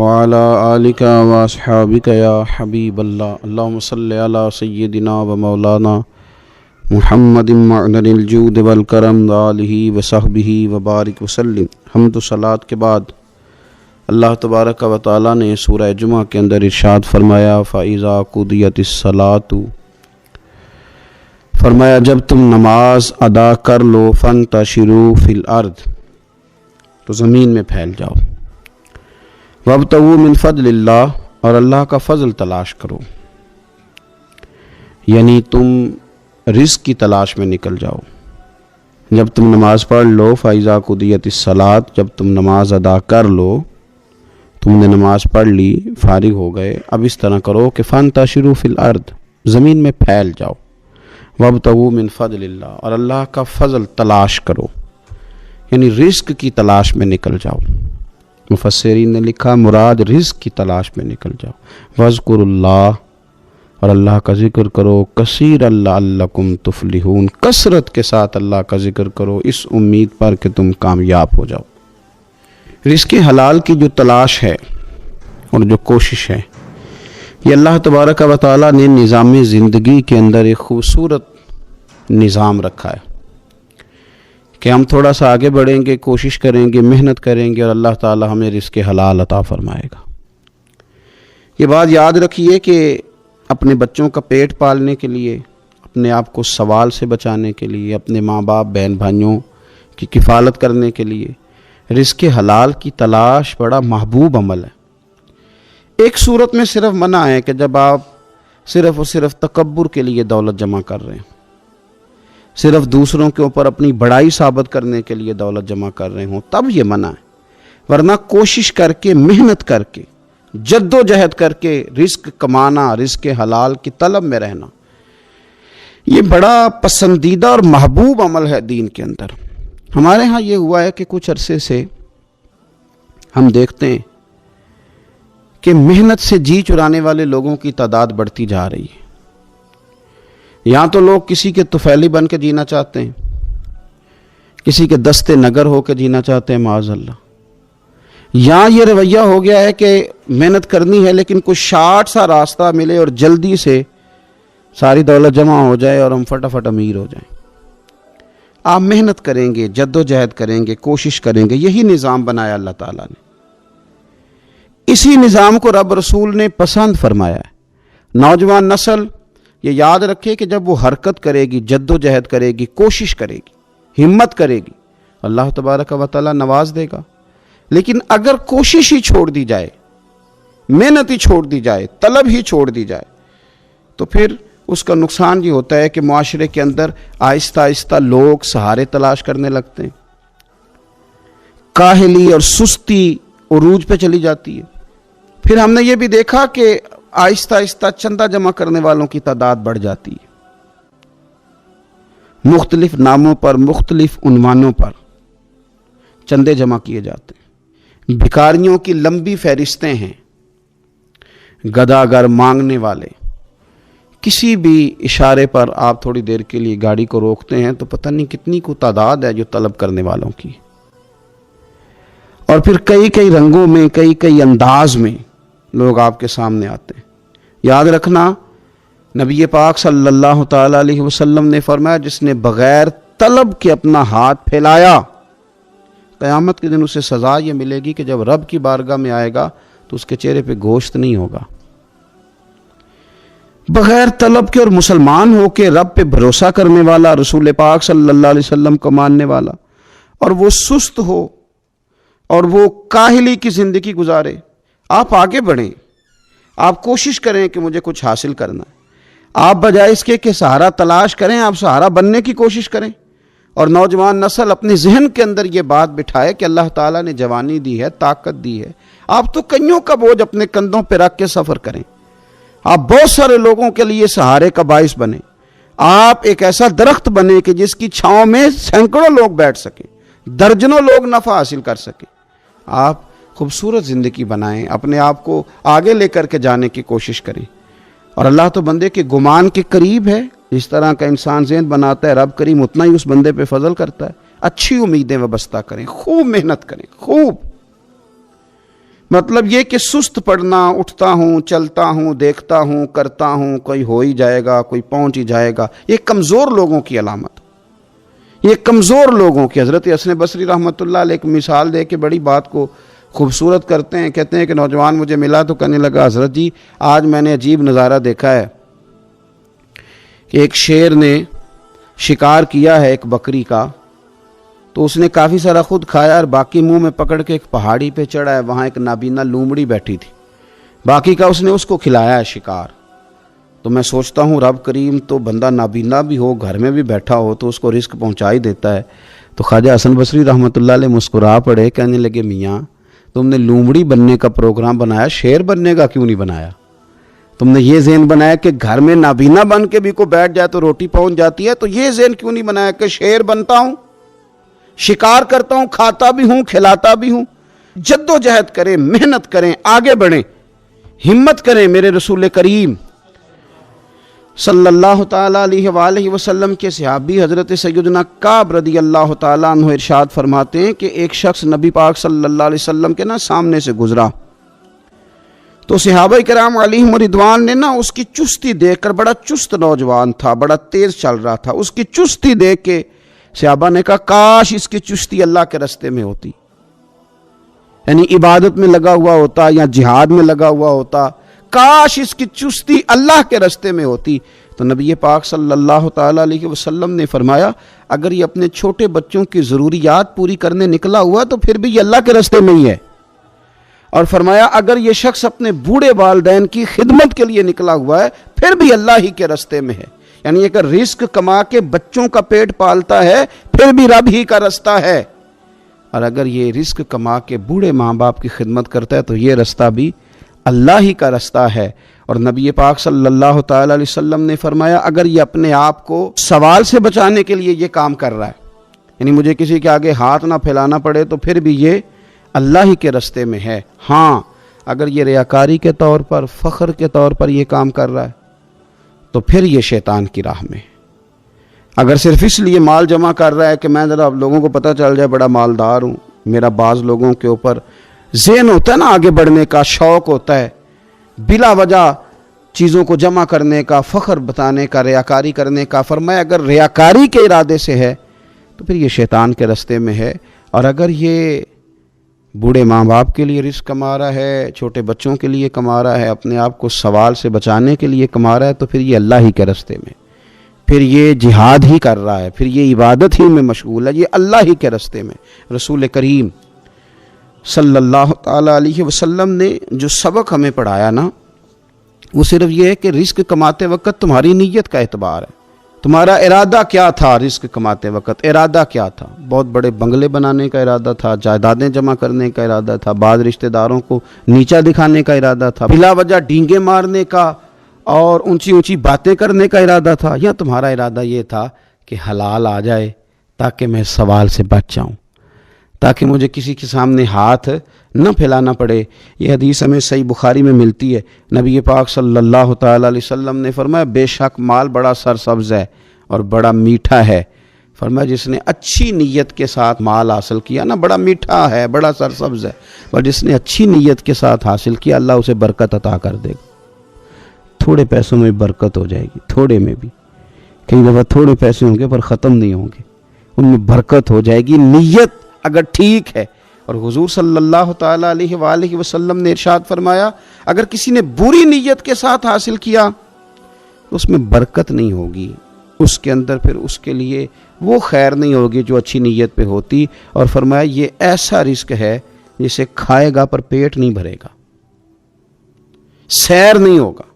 وعلى آلك وأصحابك يا حبيب الله اللهم صل على سيدنا ومولانا محمد معدن الجود والکرم وآلہ وصحبہ وبارک وسلم۔ حمد و صلات کے بعد اللہ تبارک و تعالیٰ نے سورہ جمعہ کے اندر ارشاد فرمایا فَإِذَا قُضِيَتِ الصَّلَاةُ، فرمایا جب تم نماز ادا کر لو فَانْتَشِرُوا فِي الْأَرْضِ، تو زمین میں پھیل جاؤ، وَابْتَغُوا مِنْ فَضْلِ اللَّهِ، اور اللہ کا فضل تلاش کرو، یعنی تم رزق کی تلاش میں نکل جاؤ۔ جب تم نماز پڑھ لو فَإِذَا قُضِيَتِ الصَّلَاةُ، جب تم نماز ادا کر لو، تم نے نماز پڑھ لی، فارغ ہو گئے، اب اس طرح کرو کہ فَانْتَشِرُوا فِي الْأَرْضِ، زمین میں پھیل جاؤ، وَابْتَغُوا مِنْ فَضْلِ اللَّهِ، اور اللہ کا فضل تلاش کرو، یعنی رزق کی تلاش میں نکل جاؤ۔ مفسرین نے لکھا مراد رزق کی تلاش میں نکل جاؤ۔ وَاذْكُرُوا اللَّهَ، اور اللہ کا ذکر کرو، کثیرا لعلکم تفلحون، کثرت کے ساتھ اللہ کا ذکر کرو اس امید پر کہ تم کامیاب ہو جاؤ۔ رزق حلال کی جو تلاش ہے اور جو کوشش ہے، یہ اللہ تبارک و تعالیٰ نے نظام زندگی کے اندر ایک خوبصورت نظام رکھا ہے کہ ہم تھوڑا سا آگے بڑھیں گے، کوشش کریں گے، محنت کریں گے اور اللہ تعالیٰ ہمیں رزق حلال عطا فرمائے گا۔ یہ بات یاد رکھیے کہ اپنے بچوں کا پیٹ پالنے کے لیے، اپنے آپ کو سوال سے بچانے کے لیے، اپنے ماں باپ بہن بھائیوں کی کفالت کرنے کے لیے رزق حلال کی تلاش بڑا محبوب عمل ہے۔ ایک صورت میں صرف منع ہے کہ جب آپ صرف اور صرف تکبر کے لیے دولت جمع کر رہے ہیں، صرف دوسروں کے اوپر اپنی بڑائی ثابت کرنے کے لیے دولت جمع کر رہے ہوں، تب یہ منع ہے، ورنہ کوشش کر کے، محنت کر کے، جد و جہد کر کے رزق کمانا، رزق حلال کی طلب میں رہنا، یہ بڑا پسندیدہ اور محبوب عمل ہے دین کے اندر۔ ہمارے ہاں یہ ہوا ہے کہ کچھ عرصے سے ہم دیکھتے ہیں کہ محنت سے جی چرانے والے لوگوں کی تعداد بڑھتی جا رہی ہے۔ یہاں تو لوگ کسی کے طفیلی بن کے جینا چاہتے ہیں، کسی کے دستے نگر ہو کے جینا چاہتے ہیں، معاذ اللہ۔ یہاں یہ رویہ ہو گیا ہے کہ محنت کرنی ہے لیکن کچھ شارٹ سا راستہ ملے اور جلدی سے ساری دولت جمع ہو جائے اور ہم فٹافٹ امیر ہو جائیں۔ آپ محنت کریں گے، جد و جہد کریں گے، کوشش کریں گے، یہی نظام بنایا اللہ تعالیٰ نے۔ اسی نظام کو رب رسول نے پسند فرمایا ہے۔ نوجوان نسل یہ یاد رکھے کہ جب وہ حرکت کرے گی، جد و جہد کرے گی، کوشش کرے گی، ہمت کرے گی، اللہ تبارک و تعالیٰ نواز دے گا۔ لیکن اگر کوشش ہی چھوڑ دی جائے، محنت ہی چھوڑ دی جائے، طلب ہی چھوڑ دی جائے، تو پھر اس کا نقصان یہ ہوتا ہے کہ معاشرے کے اندر آہستہ آہستہ لوگ سہارے تلاش کرنے لگتے ہیں، کاہلی اور سستی عروج پہ چلی جاتی ہے۔ پھر ہم نے یہ بھی دیکھا کہ آہستہ آہستہ چندہ جمع کرنے والوں کی تعداد بڑھ جاتی ہے، مختلف ناموں پر، مختلف عنوانوں پر چندے جمع کیے جاتے ہیں۔ بھکاریوں کی لمبی فہرستیں ہیں، گداگر مانگنے والے، کسی بھی اشارے پر آپ تھوڑی دیر کے لیے گاڑی کو روکتے ہیں تو پتہ نہیں کتنی کو تعداد ہے جو طلب کرنے والوں کی، اور پھر کئی رنگوں میں، کئی انداز میں لوگ آپ کے سامنے آتے ہیں۔ یاد رکھنا نبی پاک صلی اللہ تعالی علیہ وسلم نے فرمایا جس نے بغیر طلب کے اپنا ہاتھ پھیلایا، قیامت کے دن اسے سزا یہ ملے گی کہ جب رب کی بارگاہ میں آئے گا تو اس کے چہرے پہ گوشت نہیں ہوگا۔ بغیر طلب کے اور مسلمان ہو کے رب پہ بھروسہ کرنے والا، رسول پاک صلی اللہ علیہ وسلم کو ماننے والا، اور وہ سست ہو اور وہ کاہلی کی زندگی گزارے، آپ آگے بڑھیں، آپ کوشش کریں کہ مجھے کچھ حاصل کرنا ہے۔ آپ بجائے اس کے کہ سہارا تلاش کریں، آپ سہارا بننے کی کوشش کریں، اور نوجوان نسل اپنے ذہن کے اندر یہ بات بٹھائے کہ اللہ تعالیٰ نے جوانی دی ہے، طاقت دی ہے، آپ تو کئیوں کا بوجھ اپنے کندھوں پہ رکھ کے سفر کریں، آپ بہت سارے لوگوں کے لیے سہارے کا باعث بنیں، آپ ایک ایسا درخت بنیں کہ جس کی چھاؤں میں سینکڑوں لوگ بیٹھ سکیں، درجنوں لوگ نفع حاصل کر سکیں۔ آپ خوبصورت زندگی بنائیں، اپنے آپ کو آگے لے کر کے جانے کی کوشش کریں، اور اللہ تو بندے کے گمان کے قریب ہے۔ جس طرح کا انسان ذہن بناتا ہے رب کریم اتنا ہی اس بندے پہ فضل کرتا ہے۔ اچھی امیدیں وابستہ کریں، خوب محنت کریں، خوب مطلب یہ کہ سست پڑنا، اٹھتا ہوں، چلتا ہوں، دیکھتا ہوں، کرتا ہوں، کوئی ہو ہی جائے گا، کوئی پہنچ ہی جائے گا، یہ کمزور لوگوں کی علامت، یہ کمزور لوگوں کی۔ حضرت حسن بصری رحمۃ اللہ علیہ ایک مثال دے کے بڑی بات کو خوبصورت کرتے ہیں، کہتے ہیں کہ نوجوان مجھے ملا تو کہنے لگا حضرت جی آج میں نے عجیب نظارہ دیکھا ہے کہ ایک شیر نے شکار کیا ہے ایک بکری کا، تو اس نے کافی سارا خود کھایا اور باقی منہ میں پکڑ کے ایک پہاڑی پہ چڑھا ہے، وہاں ایک نابینا لومڑی بیٹھی تھی، باقی کا اس نے اس کو کھلایا ہے شکار۔ تو میں سوچتا ہوں رب کریم تو بندہ نابینا بھی ہو، گھر میں بھی بیٹھا ہو تو اس کو رزق پہنچا ہی دیتا ہے۔ تو خواجہ حسن بصری رحمۃ اللہ علیہ مسکرا پڑے، کہنے لگے میاں تم نے لومڑی بننے کا پروگرام بنایا، شیر بننے کا کیوں نہیں بنایا؟ تم نے یہ ذہن بنایا کہ گھر میں نابینا بن کے بھی کوئی بیٹھ جائے تو روٹی پہنچ جاتی ہے، تو یہ ذہن کیوں نہیں بنایا کہ شیر بنتا ہوں، شکار کرتا ہوں، کھاتا بھی ہوں، کھلاتا بھی ہوں۔ جد و جہد کریں، محنت کریں، آگے بڑھیں، ہمت کریں۔ میرے رسول کریم صلی اللہ تعالیٰ علیہ وآلہ وسلم کے صحابی حضرت سیدنا کعب رضی اللہ تعالیٰ عنہ ارشاد فرماتے ہیں کہ ایک شخص نبی پاک صلی اللہ علیہ وسلم کے سامنے سے گزرا، تو صحابہ کرام علیہم رضوان نے اس کی چستی دیکھ کر، بڑا چست نوجوان تھا، بڑا تیز چل رہا تھا، اس کی چستی دیکھ کے صحابہ نے کہا کاش اس کی چستی اللہ کے راستے میں ہوتی، یعنی عبادت میں لگا ہوا ہوتا یا جہاد میں لگا ہوا ہوتا، کاش اس کی چستی اللہ کے راستے میں ہوتی۔ تو نبی پاک صلی اللہ تعالیٰ علیہ وسلم نے فرمایا اگر یہ اپنے چھوٹے بچوں کی ضروریات پوری کرنے نکلا ہوا تو پھر بھی یہ اللہ کے راستے میں ہی ہے، اور فرمایا اگر یہ شخص اپنے بوڑھے والدین کی خدمت کے لیے نکلا ہوا ہے پھر بھی اللہ ہی کے راستے میں ہے، یعنی اگر رزق کما کے بچوں کا پیٹ پالتا ہے پھر بھی رب ہی کا راستہ ہے، اور اگر یہ رزق کما کے بوڑھے ماں باپ کی خدمت کرتا ہے تو یہ راستہ بھی اللہ ہی کا راستہ ہے۔ اور نبی پاک صلی اللہ تعالیٰ علیہ وسلم نے فرمایا اگر یہ اپنے آپ کو سوال سے بچانے کے لیے یہ کام کر رہا ہے، یعنی مجھے کسی کے آگے ہاتھ نہ پھیلانا پڑے، تو پھر بھی یہ اللہ ہی کے راستے میں ہے۔ ہاں اگر یہ ریاکاری کے طور پر، فخر کے طور پر یہ کام کر رہا ہے تو پھر یہ شیطان کی راہ میں۔ اگر صرف اس لیے مال جمع کر رہا ہے کہ میں ذرا لوگوں کو پتہ چل جائے بڑا مالدار ہوں، میرا بعض لوگوں کے اوپر ذہن ہوتا ہے آگے بڑھنے کا، شوق ہوتا ہے بلا وجہ چیزوں کو جمع کرنے کا، فخر بتانے کا، ریاکاری کرنے کا، فرمایا اگر ریاکاری کے ارادے سے ہے تو پھر یہ شیطان کے راستے میں ہے، اور اگر یہ بوڑھے ماں باپ کے لیے رزق کما رہا ہے، چھوٹے بچوں کے لیے کما رہا ہے، اپنے آپ کو سوال سے بچانے کے لیے کما رہا ہے، تو پھر یہ اللہ ہی کے راستے میں، پھر یہ جہاد ہی کر رہا ہے، پھر یہ عبادت ہی میں مشغول ہے، یہ اللہ ہی کے راستے میں۔ رسول کریم صلی اللہ تعالیٰ علیہ وسلم نے جو سبق ہمیں پڑھایا وہ صرف یہ ہے کہ رزق کماتے وقت تمہاری نیت کا اعتبار ہے، تمہارا ارادہ کیا تھا؟ رزق کماتے وقت ارادہ کیا تھا؟ بہت بڑے بنگلے بنانے کا ارادہ تھا، جائیدادیں جمع کرنے کا ارادہ تھا، بعض رشتہ داروں کو نیچا دکھانے کا ارادہ تھا، بلا وجہ ڈینگے مارنے کا اور اونچی اونچی باتیں کرنے کا ارادہ تھا، یا تمہارا ارادہ یہ تھا کہ حلال آ جائے تاکہ میں سوال سے بچ جاؤں، تاکہ مجھے کسی کے سامنے ہاتھ نہ پھیلانا پڑے؟ یہ حدیث ہمیں صحیح بخاری میں ملتی ہے، نبی پاک صلی اللہ تعالیٰ علیہ وسلم نے فرمایا بے شک مال بڑا سرسبز ہے اور بڑا میٹھا ہے، فرمایا جس نے اچھی نیت کے ساتھ مال حاصل کیا بڑا میٹھا ہے، بڑا سرسبز ہے، اور جس نے اچھی نیت کے ساتھ حاصل کیا اللہ اسے برکت عطا کر دے گا۔ تھوڑے پیسوں میں برکت ہو جائے گی، تھوڑے میں بھی، کئی دفعہ تھوڑے پیسے ہوں گے پر ختم نہیں ہوں گے، ان میں برکت ہو جائے گی نیت اگر ٹھیک ہے۔ اور حضور صلی اللہ تعالیٰ علیہ وآلہ وسلم نے ارشاد فرمایا اگر کسی نے بری نیت کے ساتھ حاصل کیا تو اس میں برکت نہیں ہوگی، اس کے اندر پھر اس کے لیے وہ خیر نہیں ہوگی جو اچھی نیت پہ ہوتی، اور فرمایا یہ ایسا رزق ہے جسے کھائے گا پر پیٹ نہیں بھرے گا، سیر نہیں ہوگا۔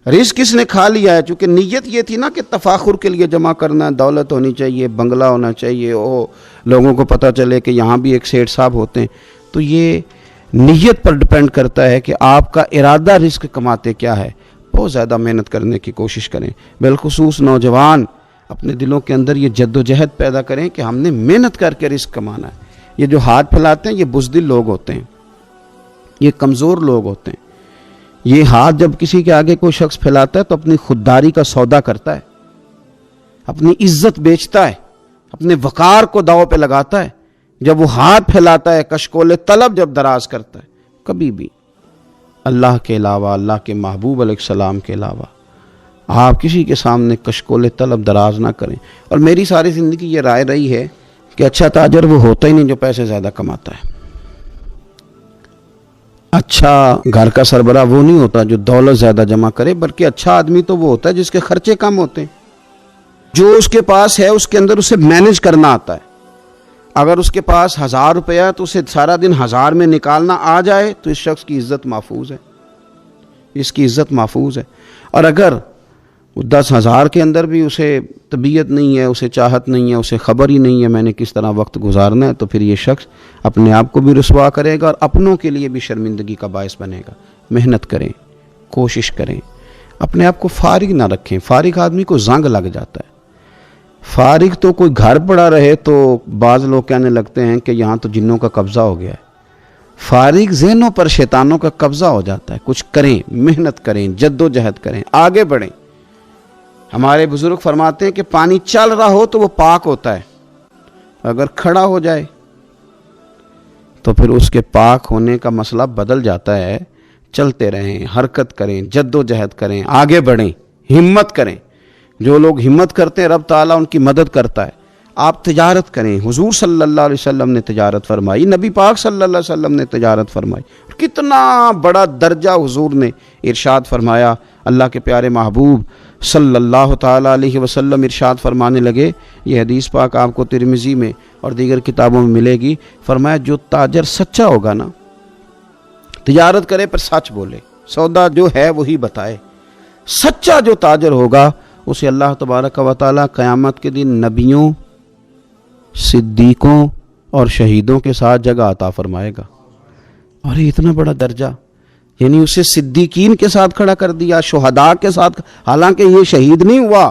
رزق کس نے کھا لیا ہے، چونکہ نیت یہ تھی کہ تفاخر کے لیے جمع کرنا، دولت ہونی چاہیے، بنگلہ ہونا چاہیے، لوگوں کو پتہ چلے کہ یہاں بھی ایک سیٹ صاحب ہوتے ہیں، تو یہ نیت پر ڈیپینڈ کرتا ہے کہ آپ کا ارادہ رزق کماتے کیا ہے۔ بہت زیادہ محنت کرنے کی کوشش کریں، بالخصوص نوجوان اپنے دلوں کے اندر یہ جد و جہد پیدا کریں کہ ہم نے محنت کر کے رزق کمانا ہے۔ یہ جو ہاتھ پھیلاتے ہیں یہ بزدل لوگ ہوتے ہیں، یہ کمزور لوگ ہوتے ہیں۔ یہ ہاتھ جب کسی کے آگے کوئی شخص پھیلاتا ہے تو اپنی خودداری کا سودا کرتا ہے، اپنی عزت بیچتا ہے، اپنے وقار کو داؤ پہ لگاتا ہے۔ جب وہ ہاتھ پھیلاتا ہے، کشکول طلب جب دراز کرتا ہے، کبھی بھی اللہ کے علاوہ، اللہ کے محبوب علیہ السلام کے علاوہ آپ کسی کے سامنے کشکول طلب دراز نہ کریں۔ اور میری ساری زندگی یہ رائے رہی ہے کہ اچھا تاجر وہ ہوتا ہی نہیں جو پیسے زیادہ کماتا ہے، اچھا گھر کا سربراہ وہ نہیں ہوتا جو دولت زیادہ جمع کرے، بلکہ اچھا آدمی تو وہ ہوتا ہے جس کے خرچے کم ہوتے ہیں، جو اس کے پاس ہے اس کے اندر اسے مینج کرنا آتا ہے۔ اگر اس کے پاس 1000 روپیہ ہے تو اسے سارا دن 1000 میں نکالنا آ جائے تو اس شخص کی عزت محفوظ ہے، اس کی عزت محفوظ ہے۔ اور اگر 10,000 کے اندر بھی اسے طبیعت نہیں ہے، اسے چاہت نہیں ہے، اسے خبر ہی نہیں ہے میں نے کس طرح وقت گزارنا ہے، تو پھر یہ شخص اپنے آپ کو بھی رسوا کرے گا اور اپنوں کے لیے بھی شرمندگی کا باعث بنے گا۔ محنت کریں، کوشش کریں، اپنے آپ کو فارغ نہ رکھیں۔ فارغ آدمی کو زنگ لگ جاتا ہے۔ فارغ تو کوئی گھر پڑا رہے تو بعض لوگ کہنے لگتے ہیں کہ یہاں تو جنوں کا قبضہ ہو گیا ہے۔ فارغ ذہنوں پر شیطانوں کا قبضہ ہو جاتا ہے۔ کچھ کریں، محنت کریں، جد و جہد کریں، آگے بڑھیں۔ ہمارے بزرگ فرماتے ہیں کہ پانی چل رہا ہو تو وہ پاک ہوتا ہے، اگر کھڑا ہو جائے تو پھر اس کے پاک ہونے کا مسئلہ بدل جاتا ہے۔ چلتے رہیں، حرکت کریں، جد و جہد کریں، آگے بڑھیں، ہمت کریں۔ جو لوگ ہمت کرتے ہیں رب تعالیٰ ان کی مدد کرتا ہے۔ آپ تجارت کریں، حضور صلی اللہ علیہ وسلم نے تجارت فرمائی، نبی پاک صلی اللہ علیہ وسلم نے تجارت فرمائی، کتنا بڑا درجہ حضور نے ارشاد فرمایا۔ اللہ کے پیارے محبوب صلی اللہ تعالیٰ علیہ وسلم ارشاد فرمانے لگے، یہ حدیث پاک آپ کو ترمذی میں اور دیگر کتابوں میں ملے گی، فرمایا جو تاجر سچا ہوگا نا، تجارت کرے پر سچ بولے، سودا جو ہے وہی بتائے، سچا جو تاجر ہوگا اسے اللہ تبارک و تعالیٰ قیامت کے دن نبیوں، صدیقوں اور شہیدوں کے ساتھ جگہ عطا فرمائے گا۔ اور یہ اتنا بڑا درجہ، یعنی اسے صدیقین کے ساتھ کھڑا کر دیا، شہداء کے ساتھ، حالانکہ یہ شہید نہیں ہوا،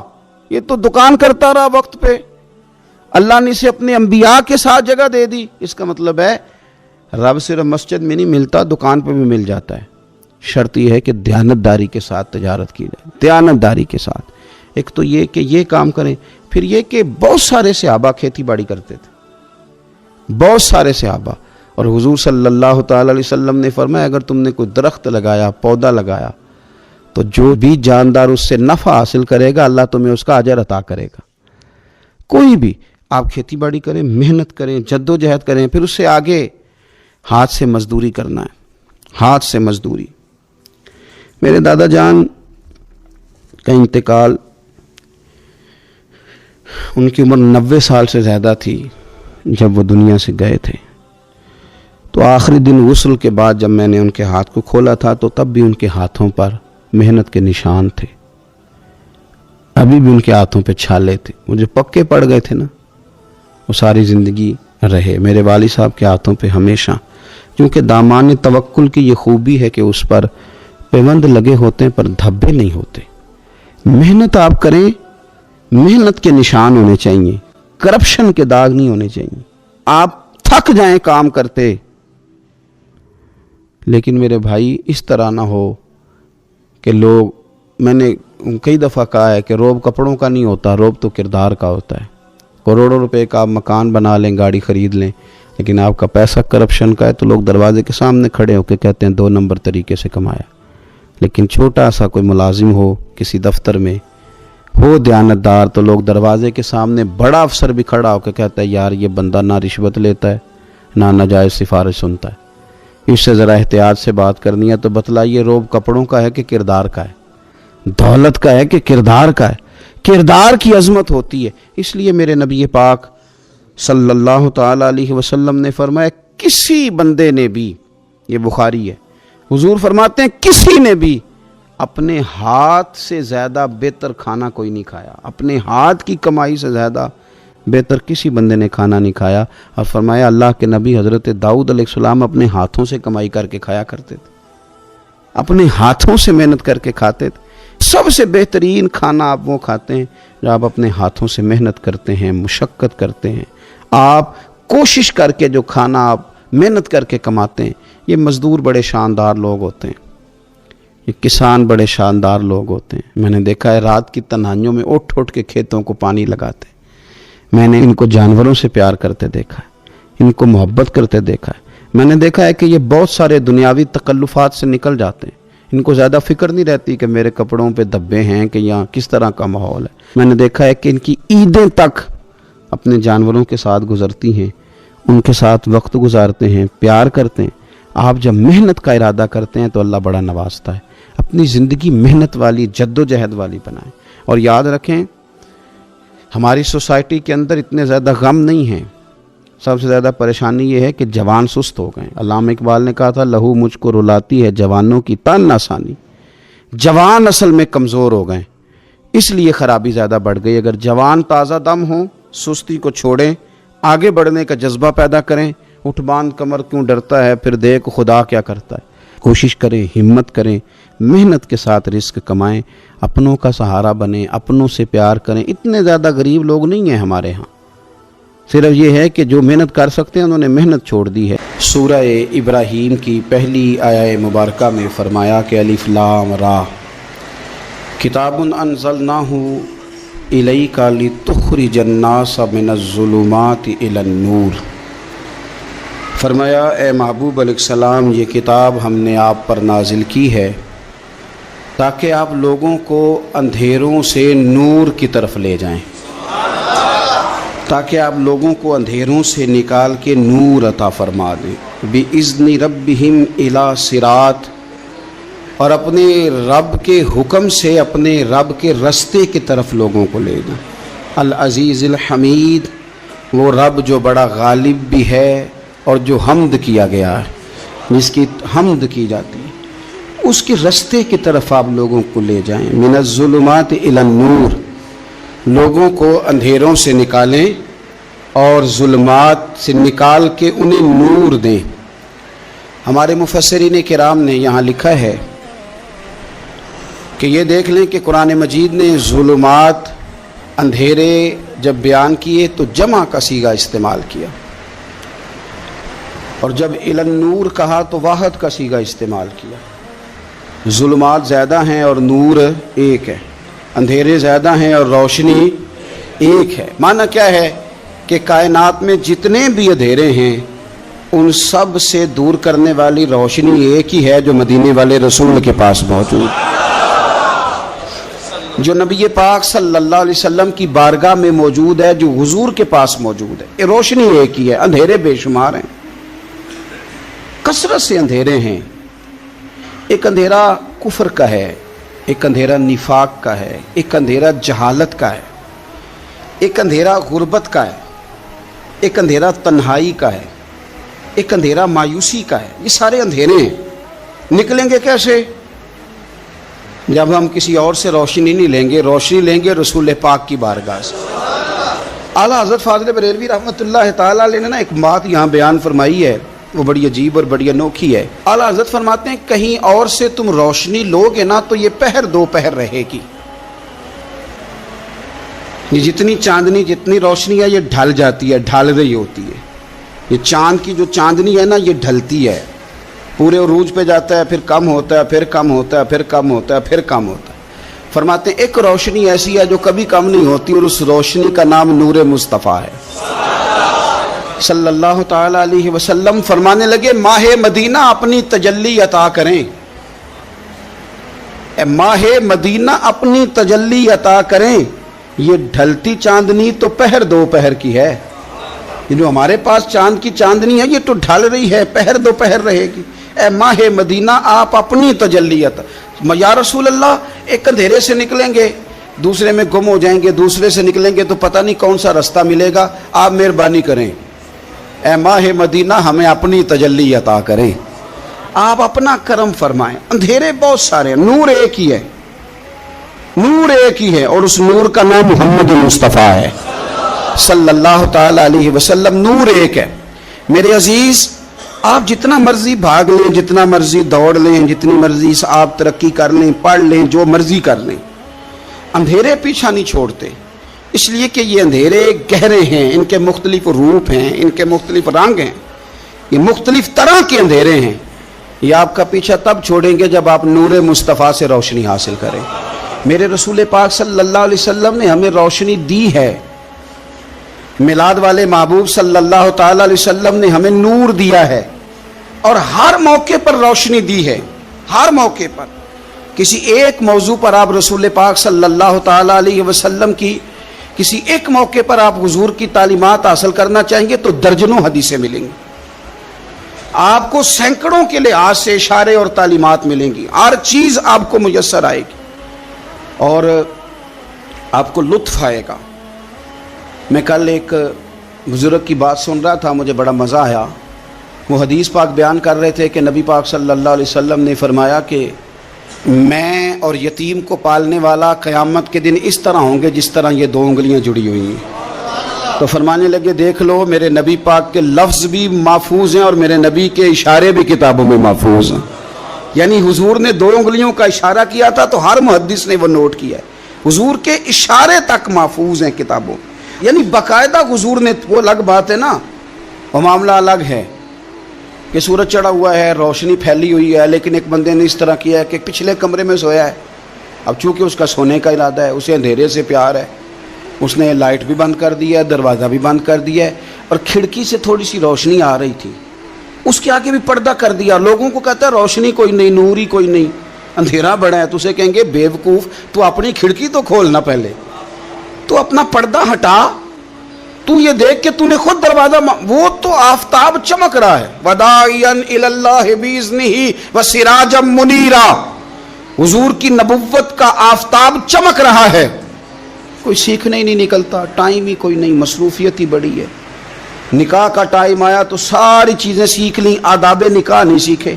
یہ تو دکان کرتا رہا وقت پہ، اللہ نے اسے اپنے انبیاء کے ساتھ جگہ دے دی۔ اس کا مطلب ہے رب صرف مسجد میں نہیں ملتا، دکان پہ بھی مل جاتا ہے۔ شرط یہ ہے کہ دیانتداری کے ساتھ تجارت کی جائے، دیانتداری کے ساتھ۔ ایک تو یہ کہ یہ کام کریں، پھر یہ کہ بہت سارے صحابہ کھیتی باڑی کرتے تھے، بہت سارے صحابہ، اور حضور صلی اللہ تعالی علیہ وسلم نے فرمایا اگر تم نے کوئی درخت لگایا، پودا لگایا، تو جو بھی جاندار اس سے نفع حاصل کرے گا اللہ تمہیں اس کا اجر عطا کرے گا۔ کوئی بھی آپ کھیتی باڑی کریں، محنت کریں، جد و جہد کریں، پھر اس سے آگے ہاتھ سے مزدوری کرنا ہے، ہاتھ سے مزدوری۔ میرے دادا جان کا انتقال، ان کی عمر 90 سال سے زیادہ تھی جب وہ دنیا سے گئے تھے۔ تو آخری دن غسل کے بعد جب میں نے ان کے ہاتھ کو کھولا تھا تو تب بھی ان کے ہاتھوں پر محنت کے نشان تھے، ابھی بھی ان کے ہاتھوں پہ چھالے تھے، مجھے پکے پڑ گئے تھے نا، وہ ساری زندگی رہے میرے والد صاحب کے ہاتھوں پہ ہمیشہ، کیونکہ دامان توکل کی یہ خوبی ہے کہ اس پر پیوند لگے ہوتے ہیں پر دھبے نہیں ہوتے۔ محنت آپ کریں، محنت کے نشان ہونے چاہیے، کرپشن کے داغ نہیں ہونے چاہیے۔ آپ تھک جائیں کام کرتے، لیکن میرے بھائی اس طرح نہ ہو کہ لوگ، میں نے کئی دفعہ کہا ہے کہ روب کپڑوں کا نہیں ہوتا، روب تو کردار کا ہوتا ہے۔ کروڑوں روپے کا آپ مکان بنا لیں، گاڑی خرید لیں، لیکن آپ کا پیسہ کرپشن کا ہے تو لوگ دروازے کے سامنے کھڑے ہو کے کہتے ہیں 2 نمبر طریقے سے کمایا۔ لیکن چھوٹا سا کوئی ملازم ہو کسی دفتر میں، ہو دیانتدار، تو لوگ دروازے کے سامنے بڑا افسر بھی کھڑا ہو کے کہتا ہے یار یہ بندہ نہ رشوت لیتا ہے نہ ناجائز سفارش سنتا ہے، اس سے ذرا احتیاط سے بات کرنی ہے۔ تو بتلائیے روب کپڑوں کا ہے کہ کردار کا ہے، دولت کا ہے کہ کردار کا ہے؟ کردار کی عظمت ہوتی ہے۔ اس لیے میرے نبی پاک صلی اللہ تعالی علیہ وسلم نے فرمایا کسی بندے نے بھی، یہ بخاری ہے، حضور فرماتے ہیں کسی نے بھی اپنے ہاتھ سے زیادہ بہتر کھانا کوئی نہیں کھایا، اپنے ہاتھ کی کمائی سے زیادہ بہتر کسی بندے نے کھانا نہیں کھایا۔ اور فرمایا اللہ کے نبی حضرت داؤد علیہ السلام اپنے ہاتھوں سے کمائی کر کے کھایا کرتے تھے، اپنے ہاتھوں سے محنت کر کے کھاتے تھے۔ سب سے بہترین کھانا آپ وہ کھاتے ہیں جو آپ اپنے ہاتھوں سے محنت کرتے ہیں، مشقت کرتے ہیں، آپ کوشش کر کے جو کھانا آپ محنت کر کے کماتے ہیں۔ یہ مزدور بڑے شاندار لوگ ہوتے ہیں، یہ کسان بڑے شاندار لوگ ہوتے ہیں۔ میں نے دیکھا ہے رات کی تنہائیوں میں اٹھ اٹھ کے کھیتوں کو پانی لگاتے ہیں۔ میں نے ان کو جانوروں سے پیار کرتے دیکھا ہے، ان کو محبت کرتے دیکھا ہے۔ میں نے دیکھا ہے کہ یہ بہت سارے دنیاوی تکلفات سے نکل جاتے ہیں، ان کو زیادہ فکر نہیں رہتی کہ میرے کپڑوں پہ دھبے ہیں کہ یہاں کس طرح کا ماحول ہے۔ میں نے دیکھا ہے کہ ان کی عیدیں تک اپنے جانوروں کے ساتھ گزرتی ہیں، ان کے ساتھ وقت گزارتے ہیں، پیار کرتے ہیں۔ آپ جب محنت کا ارادہ کرتے ہیں تو اللہ بڑا نوازتا ہے۔ اپنی زندگی محنت والی، جد و جہد والی بنائیں، اور یاد رکھیں ہماری سوسائٹی کے اندر اتنے زیادہ غم نہیں ہیں، سب سے زیادہ پریشانی یہ ہے کہ جوان سست ہو گئے۔ علامہ اقبال نے کہا تھا لہو مجھ کو رلاتی ہے جوانوں کی تان آسانی۔ جوان اصل میں کمزور ہو گئے، اس لیے خرابی زیادہ بڑھ گئی۔ اگر جوان تازہ دم ہوں، سستی کو چھوڑیں، آگے بڑھنے کا جذبہ پیدا کریں۔ اٹھ باندھ کمر کیوں ڈرتا ہے، پھر دیکھ خدا کیا کرتا ہے۔ کوشش کریں، ہمت کریں، محنت کے ساتھ رزق کمائیں، اپنوں کا سہارا بنیں، اپنوں سے پیار کریں۔ اتنے زیادہ غریب لوگ نہیں ہیں ہمارے ہاں، صرف یہ ہے کہ جو محنت کر سکتے ہیں انہوں نے محنت چھوڑ دی ہے۔ سورہ ابراہیم کی پہلی آیہ مبارکہ میں فرمایا کہ الف لام را کتاب انزلناہ الیک لتخرج الناس من الظلمات الی النور۔ فرمایا اے محبوب علیہ السلام، یہ کتاب ہم نے آپ پر نازل کی ہے تاکہ آپ لوگوں کو اندھیروں سے نور کی طرف لے جائیں، تاکہ آپ لوگوں کو اندھیروں سے نکال کے نور عطا فرما دیں۔ بِإِذْنِ رَبِّهِمْ إِلَى صِرَاط، اور اپنے رب کے حکم سے اپنے رب کے رستے کی طرف لوگوں کو لے جائیں۔ العزیز الحمید، وہ رب جو بڑا غالب بھی ہے اور جو حمد کیا گیا ہے، جس کی حمد کی جاتی ہے، اس کے رستے کی طرف آپ لوگوں کو لے جائیں۔ من الظلمات الی النور، لوگوں کو اندھیروں سے نکالیں اور ظلمات سے نکال کے انہیں نور دیں۔ ہمارے مفسرین کرام نے یہاں لکھا ہے کہ یہ دیکھ لیں کہ قرآن مجید نے ظلمات، اندھیرے جب بیان کیے تو جمع کا صیغہ استعمال کیا، اور جب الی النور کہا تو واحد کا صیغہ استعمال کیا۔ ظلمات زیادہ ہیں اور نور ایک ہے، اندھیرے زیادہ ہیں اور روشنی ایک ہے۔ معنی کیا ہے کہ کائنات میں جتنے بھی اندھیرے ہیں ان سب سے دور کرنے والی روشنی ایک ہی ہے جو مدینے والے رسول کے پاس موجود ہے، جو نبی پاک صلی اللہ علیہ وسلم کی بارگاہ میں موجود ہے، جو حضور کے پاس موجود ہے۔ یہ روشنی ایک ہی ہے، اندھیرے بے شمار ہیں، کثرت سے اندھیرے ہیں۔ ایک اندھیرا کفر کا ہے، ایک اندھیرا نفاق کا ہے، ایک اندھیرا جہالت کا ہے، ایک اندھیرا غربت کا ہے، ایک اندھیرا تنہائی کا ہے، ایک اندھیرا مایوسی کا ہے۔ یہ سارے اندھیرے ہیں، نکلیں گے کیسے؟ جب ہم کسی اور سے روشنی نہیں لیں گے، روشنی لیں گے رسول پاک کی بارگاہ سے۔ اعلیٰ حضرت فاضل بریلوی رحمۃ اللہ تعالیٰ علیہ نے ایک بات یہاں بیان فرمائی ہے، وہ بڑی عجیب اور بڑی انوکھی ہے۔ اعلیٰ حضرت فرماتے ہیں کہیں اور سے تم روشنی لو گے نا تو یہ پہر دو پہر رہے گی، یہ جتنی چاندنی، جتنی روشنی ہے یہ ڈھل جاتی ہے، ڈھل رہی ہوتی ہے۔ یہ چاند کی جو چاندنی ہے نا یہ ڈھلتی ہے، پورے عروج پہ جاتا ہے، پھر کم ہوتا ہے، پھر کم ہوتا ہے، پھر کم ہوتا ہے، پھر کم ہوتا ہے۔ فرماتے ہیں ایک روشنی ایسی ہے جو کبھی کم نہیں ہوتی، اور اس روشنی کا نام نور مصطفیٰ ہے صلی اللہ تعالی علیہ وسلم۔ فرمانے لگے ماہ مدینہ اپنی تجلی عطا کریں، اے ماہ مدینہ اپنی تجلی عطا کریں۔ یہ ڈھلتی چاندنی تو پہر دو پہر کی ہے، یہ جو ہمارے پاس چاند کی چاندنی ہے یہ تو ڈھل رہی ہے، پہر دو پہر رہے گی۔ اے ماہ مدینہ آپ اپنی تجلی عطا، یا رسول اللہ ایک اندھیرے سے نکلیں گے دوسرے میں گم ہو جائیں گے، دوسرے سے نکلیں گے تو پتہ نہیں کون سا رستہ ملے گا، آپ مہربانی کریں، اے ماہ مدینہ ہمیں اپنی تجلی عطا کریں، آپ اپنا کرم فرمائیں۔ اندھیرے بہت سارے ہیں، نور ایک ہی ہے، نور ایک ہی ہے، اور اس نور کا نام محمد مصطفیٰ ہے صلی اللہ تعالی علیہ وسلم۔ نور ایک ہے۔ میرے عزیز، آپ جتنا مرضی بھاگ لیں، جتنا مرضی دوڑ لیں، جتنی مرضی آپ ترقی کر لیں، پڑھ لیں، جو مرضی کر لیں، اندھیرے پیچھا نہیں چھوڑتے، اس لیے کہ یہ اندھیرے گہرے ہیں، ان کے مختلف روپ ہیں، ان کے مختلف رنگ ہیں، یہ مختلف طرح کے اندھیرے ہیں۔ یہ آپ کا پیچھا تب چھوڑیں گے جب آپ نور مصطفیٰ سے روشنی حاصل کریں۔ میرے رسول پاک صلی اللہ علیہ وسلم نے ہمیں روشنی دی ہے، میلاد والے محبوب صلی اللہ تعالی علیہ وسلم نے ہمیں نور دیا ہے، اور ہر موقع پر روشنی دی ہے، ہر موقع پر۔ کسی ایک موضوع پر آپ رسول پاک صلی اللہ تعالی علیہ وسلم کی کسی ایک موقع پر آپ حضور کی تعلیمات حاصل کرنا چاہیں گے تو درجنوں حدیثیں ملیں گی، آپ کو سینکڑوں کے لحاظ سے اشارے اور تعلیمات ملیں گی، ہر چیز آپ کو میسر آئے گی اور آپ کو لطف آئے گا۔ میں کل ایک بزرگ کی بات سن رہا تھا، مجھے بڑا مزہ آیا۔ وہ حدیث پاک بیان کر رہے تھے کہ نبی پاک صلی اللہ علیہ وسلم نے فرمایا کہ میں اور یتیم کو پالنے والا قیامت کے دن اس طرح ہوں گے جس طرح یہ دو انگلیاں جڑی ہوئی ہیں۔ تو فرمانے لگے دیکھ لو میرے نبی پاک کے لفظ بھی محفوظ ہیں اور میرے نبی کے اشارے بھی کتابوں میں محفوظ ہیں۔ یعنی حضور نے دو انگلیوں کا اشارہ کیا تھا تو ہر محدث نے وہ نوٹ کیا ہے، حضور کے اشارے تک محفوظ ہیں کتابوں، یعنی باقاعدہ حضور نے، وہ الگ بات ہے نا، وہ معاملہ الگ ہے کہ سورج چڑھا ہوا ہے، روشنی پھیلی ہوئی ہے، لیکن ایک بندے نے اس طرح کیا ہے کہ پچھلے کمرے میں سویا ہے، اب چونکہ اس کا سونے کا ارادہ ہے، اسے اندھیرے سے پیار ہے، اس نے لائٹ بھی بند کر دیا ہے، دروازہ بھی بند کر دیا ہے، اور کھڑکی سے تھوڑی سی روشنی آ رہی تھی، اس کے آگے بھی پردہ کر دیا، لوگوں کو کہتا ہے روشنی کوئی نہیں، نور ہی کوئی نہیں، اندھیرا بڑا ہے، تو اسے کہیں گے بیوقوف، تو اپنی کھڑکی تو کھولنا پہلے، تو اپنا پردہ ہٹا، تو یہ دیکھ کہ تو نے خود دروازہ، وہ تو آفتاب چمک رہا ہے، وَدَاعِيًا إِلَى اللَّهِ بِإِذْنِهِ وَسِرَاجًا مُنِيرًا، حضور کی نبوت کا آفتاب چمک رہا ہے، کوئی سیکھنے ہی نہیں نکلتا، ٹائم ہی کوئی نہیں، مصروفیت ہی بڑی ہے۔ نکاح کا ٹائم آیا تو ساری چیزیں سیکھ لیں، آداب نکاح نہیں سیکھے،